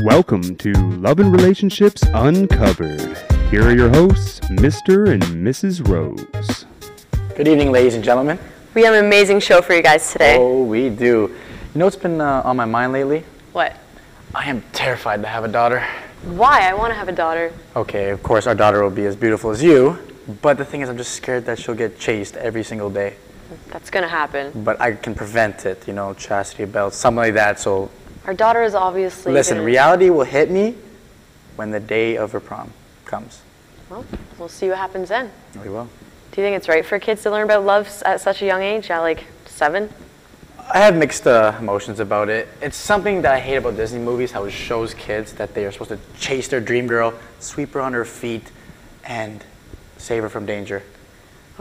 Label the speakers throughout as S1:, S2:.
S1: Welcome to Love and Relationships Uncovered. Here are your hosts, Mr. and Mrs. Rose.
S2: Good evening, ladies and gentlemen.
S3: We have an amazing show for you guys today.
S2: Oh, we do. You know what's been on my mind lately?
S3: What?
S2: I am terrified to have a daughter.
S3: Why? I want to have a daughter.
S2: Okay, of course our daughter will be as beautiful as you, but the thing is I'm just scared that she'll get chased every single day.
S3: That's going to happen.
S2: But I can prevent it, you know, chastity belts, something like that, so...
S3: Our daughter is obviously...
S2: Listen, reality will hit me when the day of her prom comes.
S3: Well, we'll see what happens then.
S2: We will.
S3: Do you think it's right for kids to learn about love at such a young age, at like 7?
S2: I have mixed emotions about it. It's something that I hate about Disney movies, how it shows kids that they are supposed to chase their dream girl, sweep her on her feet, and save her from danger.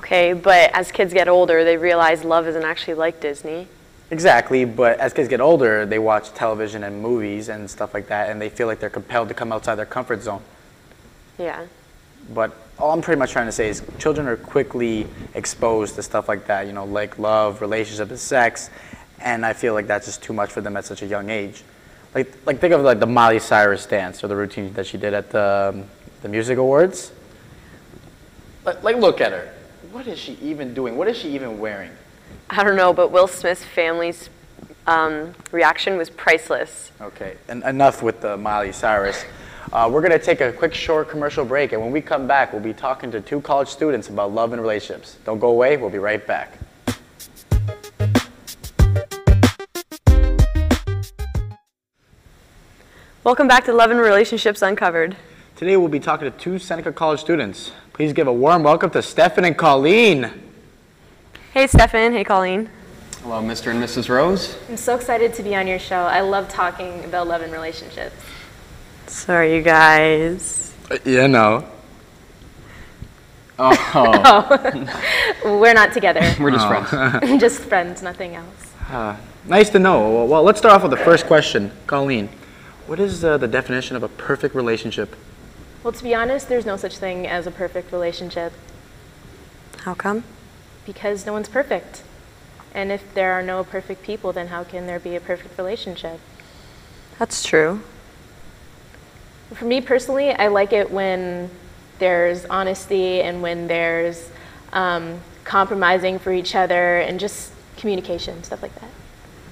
S3: Okay, but as kids get older, they realize love isn't actually like Disney.
S2: Exactly, but as kids get older, they watch television and movies and stuff like that, and they feel like they're compelled to come outside their comfort zone.
S3: Yeah.
S2: But all I'm pretty much trying to say is children are quickly exposed to stuff like that, you know, like love, relationship, and sex, and I feel like that's just too much for them at such a young age. Like think of like the Miley Cyrus dance or the routine that she did at the music awards. Like look at her. What is she even doing? What is she even wearing?
S3: I don't know, but Will Smith's family's reaction was priceless.
S2: Okay, and enough with the Miley Cyrus. We're going to take a quick short commercial break, and when we come back, we'll be talking to 2 college students about love and relationships. Don't go away, we'll be right back.
S3: Welcome back to Love and Relationships Uncovered.
S2: Today we'll be talking to 2 Seneca College students. Please give a warm welcome to Stefan and Kolleen.
S3: Hey, Stefan. Hey, Kolleen.
S4: Hello, Mr. and Mrs. Rose.
S5: I'm so excited to be on your show. I love talking about love and relationships.
S3: So are you guys.
S2: Yeah, no.
S5: Oh. We're not together.
S4: We're just friends.
S5: Just friends, nothing else.
S2: Nice to know. Well, let's start off with the first question. Kolleen, what is the definition of a perfect relationship?
S5: Well, to be honest, there's no such thing as a perfect relationship
S3: How come?
S5: because no one's perfect. And if there are no perfect people, then how can there be a perfect relationship?
S3: That's true.
S5: For me personally, I like it when there's honesty and when there's compromising for each other and just communication, stuff like that.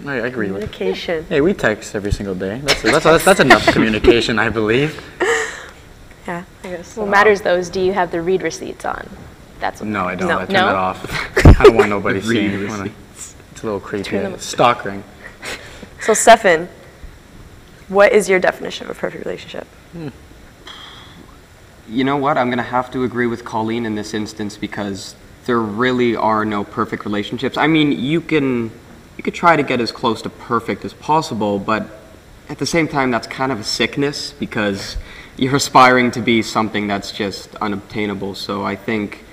S2: I agree with you.
S3: Communication.
S2: Hey, we text every single day. That's enough communication, I believe.
S3: Yeah, I guess.
S5: What matters though is, do you have the read receipts on? That's what
S2: No, I don't.
S5: No.
S2: I turn
S5: No?
S2: that off. I don't want nobody seeing. It's a little creepy.
S5: Turn them-
S2: Stalkering.
S3: So, Stefan, what is your definition of a perfect relationship?
S4: You know what? I'm going to have to agree with Kolleen in this instance because there really are no perfect relationships. I mean, you could try to get as close to perfect as possible, but at the same time, that's kind of a sickness because you're aspiring to be something that's just unobtainable. So I think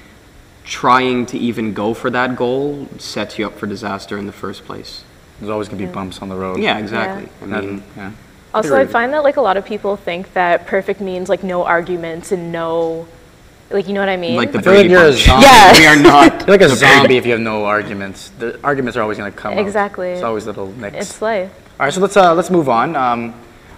S4: trying to even go for that goal sets you up for disaster in the first place.
S2: There's always going to be bumps on the road.
S4: Yeah, exactly.
S5: Yeah.
S4: I mean,
S2: yeah.
S5: Also, I find that like a lot of people think that perfect means like no arguments and no, like, you know what I mean?
S4: like the
S2: I feel like
S4: Brady
S2: you're a
S4: Bunch.
S2: zombie.
S3: Yeah.
S4: We are not.
S2: You're like a zombie if you have no arguments. The arguments are always going to come up.
S5: Exactly.
S2: It's always little nicks.
S5: It's life.
S2: All right, so let's move on.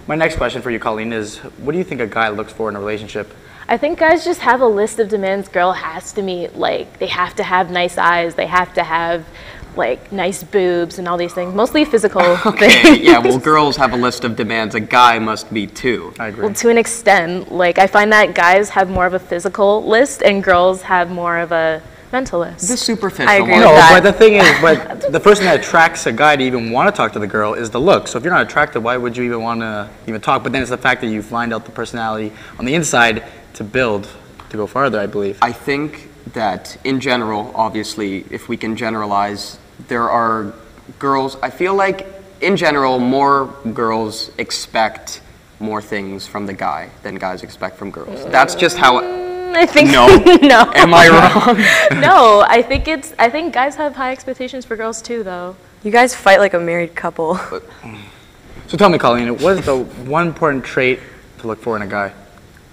S2: My next question for you, Kolleen, is what do you think a guy looks for in a relationship?
S5: I think guys just have a list of demands girl has to meet. Like, they have to have nice eyes, they have to have like nice boobs and all these things, mostly physical
S4: Okay,
S5: things.
S4: yeah, well, girls have a list of demands. A guy must be too.
S2: I agree.
S5: Well, to an extent, like I find that guys have more of a physical list and girls have more of a mental list.
S4: The superficial
S3: I agree
S4: one.
S3: with
S2: No,
S3: that.
S2: but the thing is, but the first thing that attracts a guy to even want to talk to the girl is the look. So if you're not attracted, why would you even want to even talk? But then it's the fact that you find out the personality on the inside to build, to go farther, I believe.
S4: I think that in general, obviously, if we can generalize, there are girls, I feel like in general, more girls expect more things from the guy than guys expect from girls. That's just how,
S5: I think
S4: no.
S5: no.
S4: Am I wrong?
S5: No, I think guys have high expectations for girls too, though.
S3: You guys fight like a married couple.
S2: So tell me, Kolleen, what is the one important trait to look for in a guy?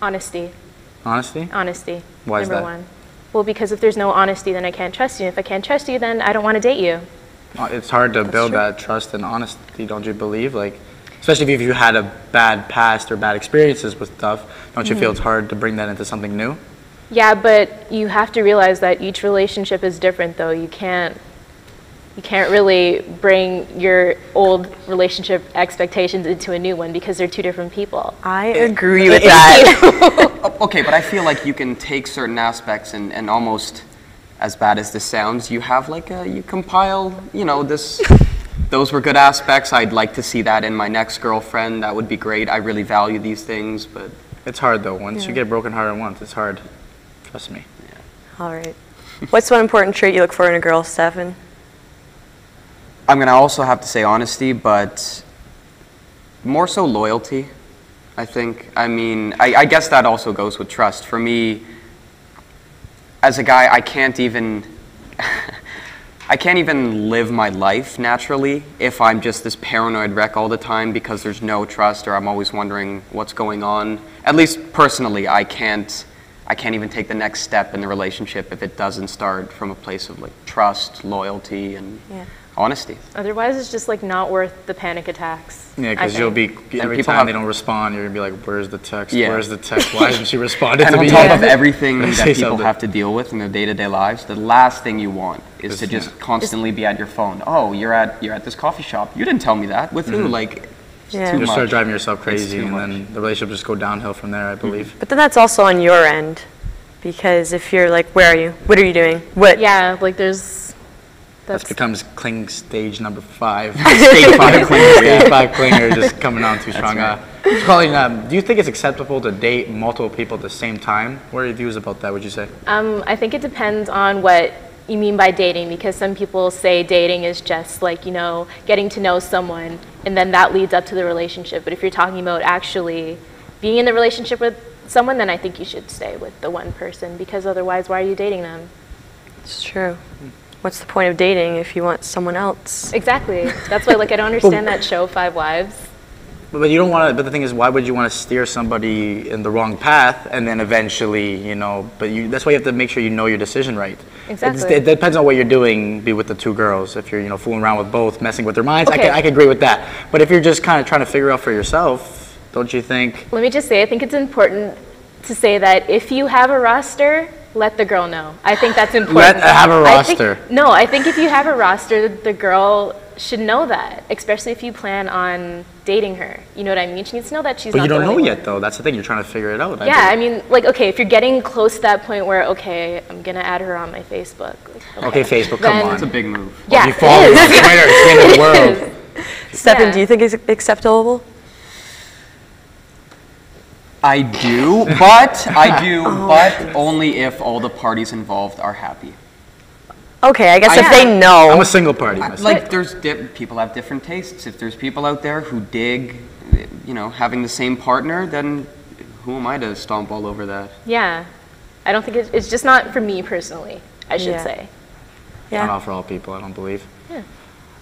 S5: Honesty.
S2: Honesty?
S5: Honesty.
S2: Why is
S5: number
S2: that?
S5: one. Well, because if there's no honesty, then I can't trust you. If I can't trust you, then I don't want to date you.
S2: It's hard to build
S3: true.
S2: that trust and honesty, don't you believe? Like, Especially if you had a bad past or bad experiences with stuff, don't you feel it's hard to bring that into something new?
S5: Yeah, but you have to realize that each relationship is different, though. You can't really bring your old relationship expectations into a new one because they're two different people.
S3: I agree with that.
S4: Okay, but I feel like you can take certain aspects and almost, as bad as this sounds, you have like you compile, you know, those were good aspects. I'd like to see that in my next girlfriend. That would be great. I really value these things, but
S2: It's hard though. Once you get brokenhearted once, it's hard. Trust me.
S3: All right. What's one important trait you look for in a girl, Stefan?
S4: I'm going to also have to say honesty, but more so loyalty, I think. I mean, I guess that also goes with trust. For me, as a guy, I can't even live my life naturally if I'm just this paranoid wreck all the time because there's no trust or I'm always wondering what's going on. At least personally, I can't even take the next step in the relationship if it doesn't start from a place of like trust, loyalty, and honesty.
S5: Otherwise, it's just like not worth the panic attacks.
S2: Yeah, because you'll be, every
S4: people
S2: time they don't respond, you're going to be like, where's the text?
S4: Yeah.
S2: Where's the text? Why hasn't she responded
S4: And
S2: to
S4: on
S2: me
S4: top
S2: yet?
S4: of everything that
S2: Say
S4: people
S2: something.
S4: have to deal with in their day-to-day lives, the last thing you want is to just constantly be at your phone. Oh, you're at this coffee shop. You didn't tell me that. With who? Like, it's
S3: Yeah.
S4: too
S2: You
S4: much.
S2: start driving yourself crazy,
S4: too
S2: and
S4: much.
S2: then the relationship just go downhill from there, I believe.
S3: But then that's also on your end, because if you're like, where are you? What are you doing? What?
S5: Yeah, like
S2: That becomes cling stage number 5.
S4: Stage 5 clinger.
S2: Stage 5 clinger just coming on too strong. Kolleen, do you think it's acceptable to date multiple people at the same time? What are your views about that, would you say?
S5: I think it depends on what you mean by dating, because some people say dating is just like, you know, getting to know someone and then that leads up to the relationship. But if you're talking about actually being in the relationship with someone, then I think you should stay with the one person, because otherwise, why are you dating them?
S3: It's true. What's the point of dating if you want someone else?
S5: Exactly. That's why, like, I don't understand that show, Five Wives.
S2: But you don't want to, but the thing is, why would you want to steer somebody in the wrong path and then eventually, you know, that's why you have to make sure you know your decision right.
S5: Exactly.
S2: It depends on what you're doing, be with the two girls. If you're, you know, fooling around with both, messing with their minds,
S5: Okay.
S2: I can agree with that. But if you're just kind of trying to figure out for yourself, don't you think?
S5: Let me just say, I think it's important to say that if you have a roster, let the girl know. I think that's important.
S2: Have a
S5: I think-
S2: roster.
S5: No, I think if you have a roster, the girl should know that, especially if you plan on dating her. You know what I mean? She needs to know that she's
S2: But
S5: not
S2: you don't
S5: the
S2: know
S5: only
S2: yet,
S5: one.
S2: though. That's the thing. You're trying to figure it out.
S5: Yeah, I mean, like, okay, if you're getting close to that point where, okay, I'm going to add her on my Facebook.
S2: Okay, Facebook,
S5: Then-
S2: come
S4: That's a
S2: on.
S4: big move.
S5: Yeah,
S2: You follow
S5: it
S2: on
S5: is.
S2: Twitter, it's the end of the
S5: It
S2: world.
S5: is.
S3: Stefan,
S5: Yeah.
S3: do you think it's acceptable?
S4: I do, but only if all the parties involved are happy.
S3: Okay, I guess if
S5: Yeah.
S3: they
S2: I'm
S3: know.
S2: a single party myself.
S4: Like, people have different tastes. If there's people out there who dig, you know, having the same partner, then who am I to stomp all over that?
S5: Yeah. I don't think it's just not for me personally, I should
S3: Yeah.
S5: say.
S2: Not
S3: Yeah.
S2: all for all people, I don't believe.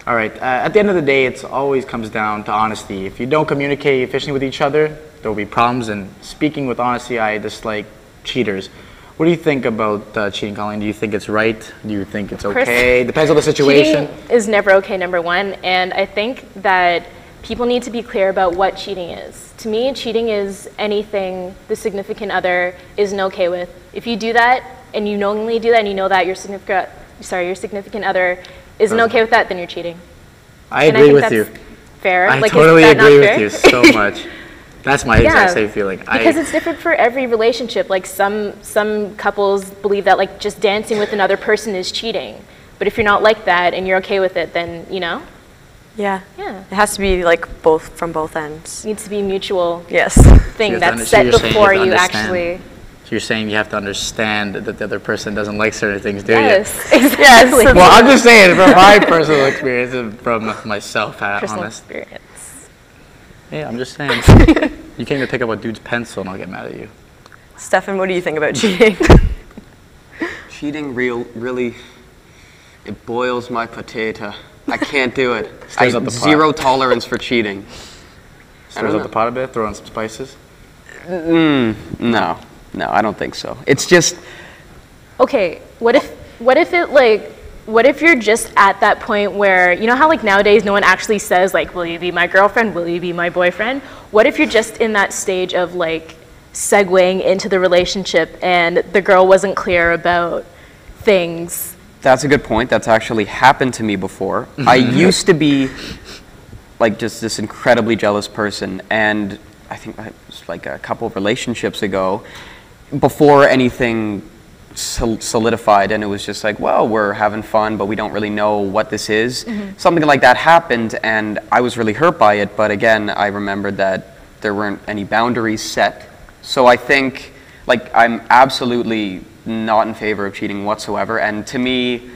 S2: All right, at the end of the day, it always comes down to honesty. If you don't communicate efficiently with each other, there will be problems. And speaking with honesty, I dislike cheaters. What do you think about cheating, Kolleen? Do you think it's right? Do you think it's okay? Depends on the situation.
S5: Cheating is never okay, number one, and I think that people need to be clear about what cheating is. To me, cheating is anything the significant other isn't okay with. If you do that, and you knowingly do that, and you know that your significant other isn't okay with that, then you're cheating.
S2: I
S5: And I
S2: agree
S5: think
S2: with
S5: that's
S2: you.
S5: fair.
S2: I
S5: Like,
S2: totally
S5: is that not
S2: agree
S5: fair?
S2: with you so much. That's my exact same feeling.
S5: Because it's different for every relationship. Like some couples believe that like just dancing with another person is cheating. But if you're not like that and you're okay with it, then you know,
S3: Yeah.
S5: yeah,
S3: It has to be like both from both ends.
S5: it needs to be a mutual
S3: Yes.
S5: thing
S2: You have to
S5: that's
S2: so
S5: set
S2: you're saying you
S5: before
S2: have to
S5: you
S2: understand.
S5: actually.
S2: So you're saying you have to understand that the other person doesn't like certain things, do you?
S5: Yes, exactly.
S2: Well, I'm just saying from my personal experience and from myself,
S5: Personal
S2: honest.
S5: experience.
S2: Yeah, I'm just saying. You can't even pick up a dude's pencil and I'll get mad at you.
S3: Stefan, what do you think about cheating?
S4: Cheating really, it boils my potato. I can't do it.
S2: Stirs up the pot.
S4: Zero tolerance for cheating.
S2: Stirs up the pot a bit, throw in some spices.
S4: No, I don't think so. It's just,
S5: Okay, what if it like what if you're just at that point where, you know how like nowadays no one actually says like, will you be my girlfriend? Will you be my boyfriend? What if you're just in that stage of like segueing into the relationship and the girl wasn't clear about things?
S4: That's a good point. That's actually happened to me before. I used to be like just this incredibly jealous person, and I think it was like a couple of relationships ago, before anything solidified, and it was just like, well, we're having fun, but we don't really know what this is. Something like that happened, and I was really hurt by it, but again, I remembered that there weren't any boundaries set. So I think, like, I'm absolutely not in favor of cheating whatsoever, and to me,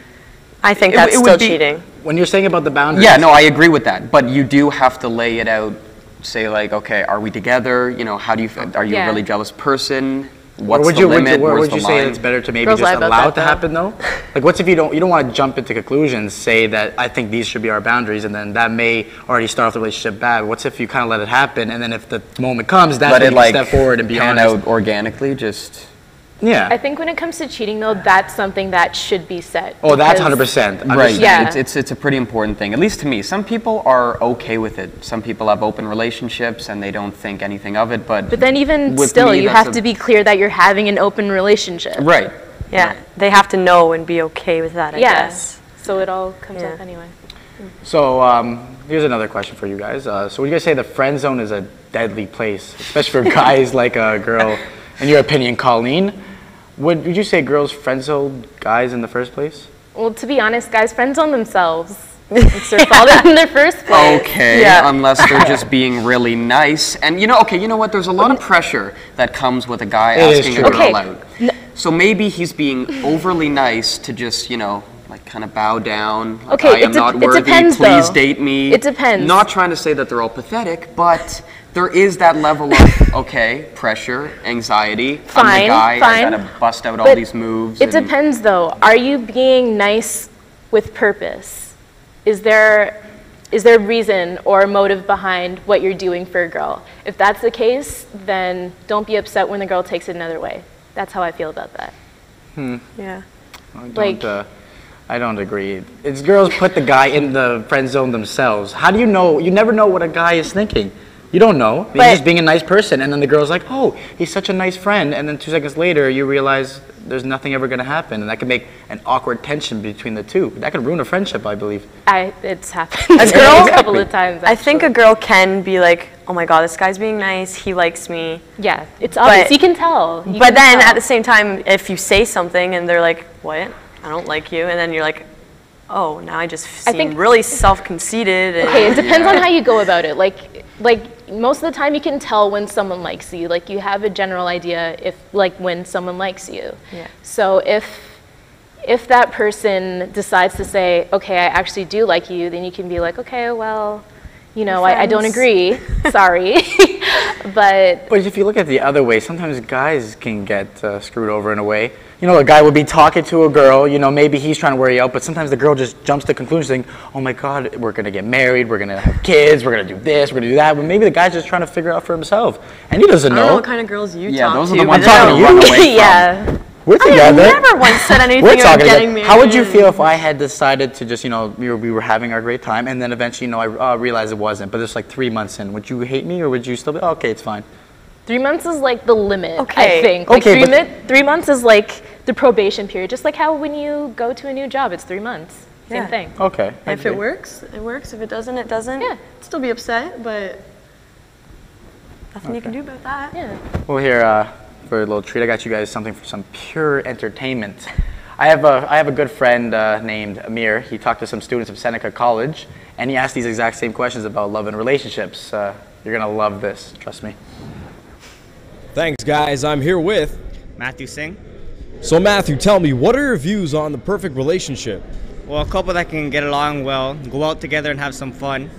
S3: I think that's
S4: it
S3: still
S4: would be,
S3: cheating.
S2: When you're saying about the boundaries.
S4: yeah, no, I agree with that, but you do have to lay it out, say like, okay, are we together? You know, how do you, are you a really jealous person? What's the limit?
S2: Would you say it's better to maybe
S5: Girls lie
S2: just
S5: about
S2: allow it
S5: that,
S2: to happen though? Like, what's if you don't want to jump into conclusions, say that I think these should be our boundaries, and then that may already start off the relationship bad. What's if you kind of let it happen, and then if the moment comes, that's when you can step forward and be
S4: pan
S2: honest.
S4: out organically, just.
S2: Yeah.
S5: I think when it comes to cheating though, that's something that should be set.
S2: Oh, that's
S5: because-
S2: 100%.
S4: Right.
S5: Yeah.
S4: It's a pretty important thing, at least to me. Some people are okay with it. Some people have open relationships and they don't think anything of it, but
S5: But then
S4: with
S5: still,
S4: me,
S5: you
S4: that's
S5: have to be clear that you're having an open relationship.
S4: right.
S3: Yeah, they have to know and be okay with that, I guess.
S5: So it all comes
S3: Yeah.
S5: up anyway.
S2: So here's another question for you guys. So would you guys say the friend zone is a deadly place, especially for guys like a girl? In your opinion, Kolleen, would you say girls friend zone guys in the first place?
S5: Well, to be honest, guys friend zone themselves. It's their fault in their first place.
S4: Okay,
S3: Yeah.
S4: unless they're just being really nice. And you know what? There's a lot of pressure that comes with a guy
S2: It is
S4: asking a
S2: true.
S4: girl
S5: Okay.
S4: out. So maybe he's being overly nice to just, like kind of bow down. Like,
S5: Okay,
S4: I am not
S5: it
S4: worthy,
S5: depends,
S4: please
S5: though.
S4: date me.
S5: It depends.
S4: Not trying to say that they're all pathetic, but there is that level of, okay, pressure, anxiety. I'm the
S5: Fine,
S4: guy,
S5: fine.
S4: I gotta bust out all
S5: But
S4: these moves.
S5: It depends though. Are you being nice with purpose? Is there reason or motive behind what you're doing for a girl? If that's the case, then don't be upset when the girl takes it another way. That's how I feel about that.
S3: Yeah.
S2: I don't agree. It's girls put the guy in the friend zone themselves. How do you know? You never know what a guy is thinking. You don't know. He's
S5: But-
S2: just being a nice person, and then the girl's like, oh, he's such a nice friend, and then 2 seconds later you realize there's nothing ever going to happen, and that could make an awkward tension between the two. That could ruin a friendship, I believe.
S5: It's happened
S3: A girl-
S5: a couple of times.
S3: I think a girl can be like, oh my god, this guy's being nice, he likes me.
S5: Yeah, it's obvious.
S3: But-
S5: You can tell. You
S3: But
S5: can
S3: then
S5: tell.
S3: at the same time, if you say something and they're like, what? I don't like you. And then you're like, oh, now I just seem
S5: think-
S3: really self-conceited. And
S5: Okay, it depends on how you go about it. Like most of the time you can tell when someone likes you. Like you have a general idea when someone likes you.
S3: Yeah.
S5: So if that person decides to say, okay, I actually do like you, then you can be like, okay, well, I don't
S3: friends.
S5: agree. Sorry. But
S2: But if you look at it the other way, sometimes guys can get screwed over in a way. A guy would be talking to a girl, maybe he's trying to wear you out, but sometimes the girl just jumps to conclusions saying, oh my God, we're going to get married, we're going to have kids, we're going to do this, we're going to do that. But maybe the guy's just trying to figure it out for himself. And he doesn't
S3: I don't know
S2: know.
S3: what kind of girls you
S4: Yeah,
S3: talk
S4: those
S3: to.
S4: are the
S3: but
S4: ones
S3: they're
S2: I'm
S4: I'm
S2: talking
S4: gonna
S2: to
S4: run away from.
S5: yeah.
S2: We're
S3: I
S2: together.
S3: never once said anything
S2: We're
S3: about
S2: talking
S3: getting
S2: together.
S3: married.
S2: How would you feel if I had decided to just, we were having our great time, and then eventually, I realized it wasn't, but it's like 3 months in. Would you hate me, or would you still be, oh, okay, it's fine?
S5: 3 months is like the limit,
S3: Okay.
S5: I think.
S2: Okay,
S5: Like 3 months is like the probation period. Just like how when you go to a new job, it's 3 months. Same
S3: Yeah.
S5: thing.
S2: Okay. I
S3: If it
S2: agree.
S3: works, it works. If it doesn't, it doesn't.
S5: Yeah.
S3: Still be upset, but nothing you can do about that.
S5: Yeah.
S2: Well, here, for a little treat, I got you guys something for some pure entertainment. I have a good friend named Amir. He talked to some students of Seneca College, and he asked these exact same questions about love and relationships. You're gonna love this, trust me.
S6: Thanks, guys. I'm here with.
S7: Matthew Singh.
S6: So, Matthew, tell me, what are your views on the perfect relationship?
S7: Well, a couple that can get along well, go out together and have some fun,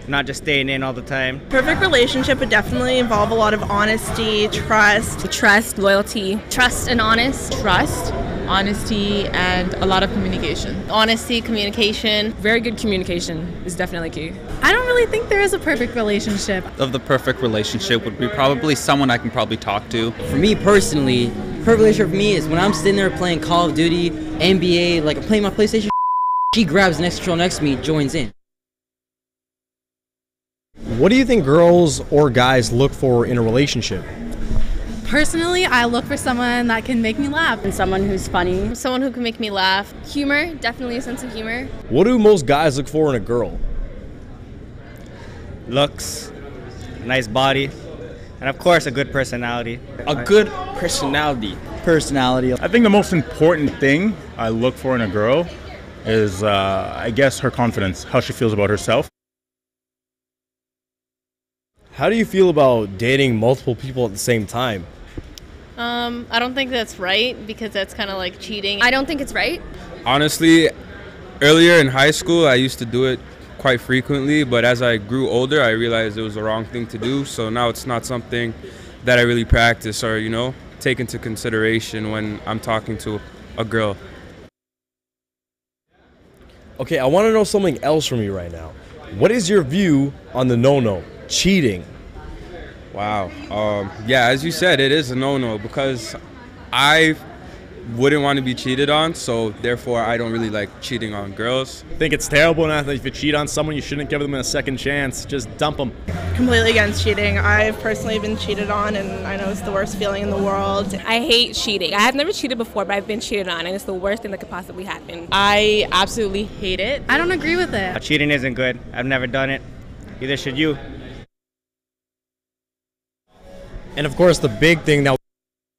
S7: not just staying in all the time.
S8: Perfect relationship would definitely involve a lot of honesty, trust,
S9: Loyalty, trust and honest.
S10: Trust, honesty, and a lot of communication.
S9: Honesty, communication.
S10: Very good communication is definitely key.
S11: I don't really think there is a perfect relationship.
S12: Of the perfect relationship would be probably someone I can probably talk to.
S13: For me personally, perfect relationship for me is when I'm sitting there playing Call of Duty, NBA, like I'm playing my PlayStation, She grabs the next girl next to me, joins in.
S6: What do you think girls or guys look for in a relationship?
S11: Personally, I look for someone that can make me laugh.
S9: And someone who's funny. Someone who can make me laugh. Humor, definitely a sense of humor.
S6: What do most guys look for in a girl?
S7: Looks, a nice body, and of course a good personality.
S14: A good personality.
S15: Personality. I think the most important thing I look for in a girl is, I guess, her confidence, how she feels about herself.
S6: How do you feel about dating multiple people at the same time?
S9: I don't think that's right because that's kind of like cheating. I don't think it's right.
S12: Honestly, earlier in high school, I used to do it quite frequently, but as I grew older, I realized it was the wrong thing to do. So now it's not something that I really practice or, take into consideration when I'm talking to a girl.
S6: Okay, I want to know something else from you right now. What is your view on the no-no, cheating?
S12: Wow. Yeah, as you said, it is a no-no because I wouldn't want to be cheated on, so therefore I don't really like cheating on girls.
S14: I think it's terrible, and if you cheat on someone, you shouldn't give them a second chance. Just dump them.
S8: Completely against cheating. I've personally been cheated on, and I know it's the worst feeling in the world.
S16: I hate cheating. I have never cheated before, but I've been cheated on, and it's the worst thing that could possibly happen.
S10: I absolutely hate it.
S11: I don't agree with it.
S7: Cheating isn't good. I've never done it. Either should you.
S6: And of course, the big thing that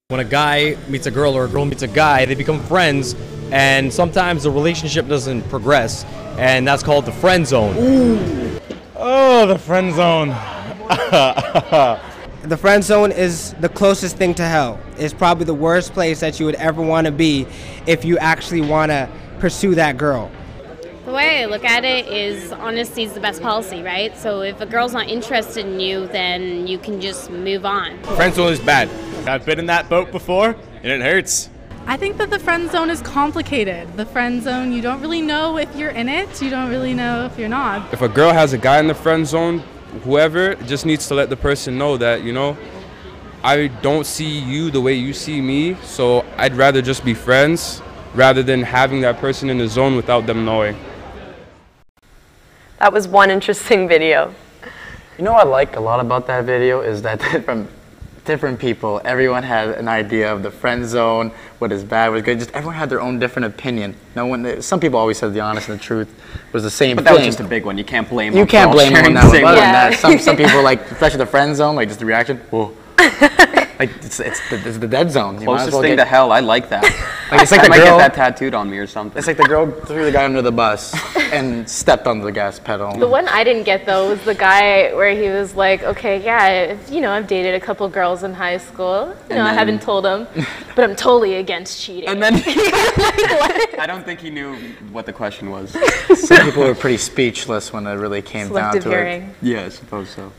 S6: when a guy meets a girl or a girl meets a guy, they become friends, and sometimes the relationship doesn't progress, and that's called the friend zone.
S14: Ooh. Oh, the friend zone.
S17: The friend zone is the closest thing to hell. It's probably the worst place that you would ever want to be if you actually want to pursue that girl.
S18: The way I look at it is honesty is the best policy, right? So if a girl's not interested in you, then you can just move on.
S14: Friend zone is bad. I've been in that boat before, and it hurts.
S11: I think that the friend zone is complicated. The friend zone, you don't really know if you're in it. You don't really know if you're not.
S12: If a girl has a guy in the friend zone, whoever just needs to let the person know that, I don't see you the way you see me, so I'd rather just be friends rather than having that person in the zone without them knowing.
S3: That was one interesting video.
S2: You know what I like a lot about that video is that from different people, everyone had an idea of the friend zone, what is bad, what is good. Just everyone had their own different opinion. Some people always said the honest and the truth was the same thing.
S4: But that was just a big one. You can't blame them.
S2: You can't blame them on that one. Other than that, some people especially the friend zone, just the reaction. Whoa. It's the dead zone.
S4: Closest thing to hell. I like that.
S2: It's like
S4: I
S2: the
S4: might
S2: girl,
S4: get that tattooed on me or something.
S2: It's like the girl threw the guy under the bus and stepped on the gas pedal.
S5: The one I didn't get though was the guy where he was like, okay, yeah, I've dated a couple girls in high school. I haven't told them, but I'm totally against cheating.
S4: And then I don't think he knew what the question was.
S2: Some people were pretty speechless when it really came down to it.
S4: Yeah, I suppose so.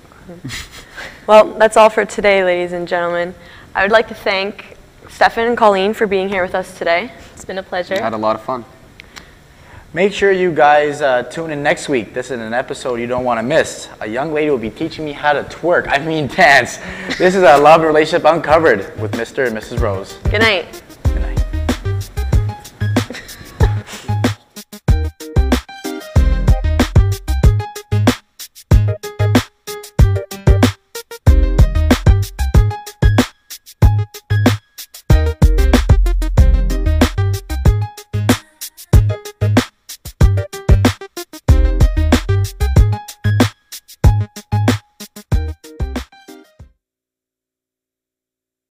S3: Well, that's all for today, ladies and gentlemen. I would like to thank Stefan and Kolleen for being here with us today.
S5: It's been a pleasure.
S4: I had a lot of fun.
S2: Make sure you guys tune in next week. This is an episode you don't want to miss. A young lady will be teaching me how to twerk. Dance. This is a Love and Relationship Uncovered with Mr. and Mrs. Rose.
S3: Good night.